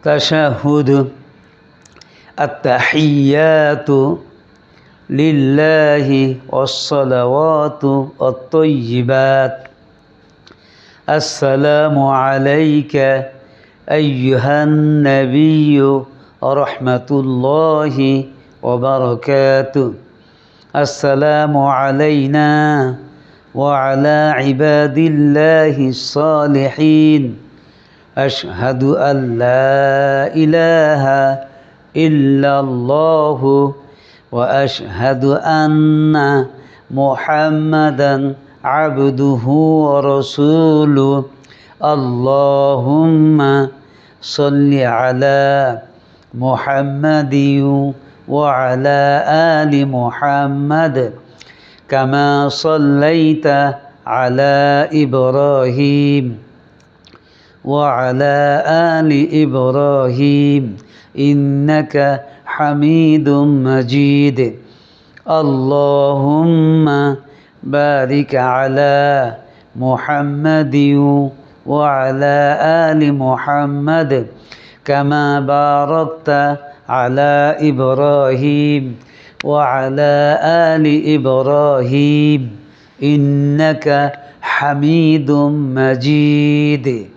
তাশাহুদ আত-তাহিয়াতু লিল্লাহি ওয়াস-সালাওয়াতু আত-তাইয়্যিবাত আসসালামু আলাইকা আইয়ুহান নাবিয়্যু রাহমাতুল্লাহি ওয়া বারাকাতুহু আসসালামু আলাইনা ওয়া আলা ইবাদিল্লাহিস সালিহিন আশহাদু আল্লা ইলাহা ইল্লাল্লাহু ওয়া আশহাদু আন্না মুহাম্মাদান আবদুহু ওয়া রাসূলুহু আল্লাহুম্মা সাল্লি আলা মুহাম্মাদিন ওয়া আলা আলি মুহাম্মাদ কামা সাল্লাইতা আলা ইব্রাহিম وعلى آل إبراهيم إنك حميد مجيد اللهم بارك على محمد وعلى آل محمد كما باركت على إبراهيم وعلى آل إبراهيم إنك حميد مجيد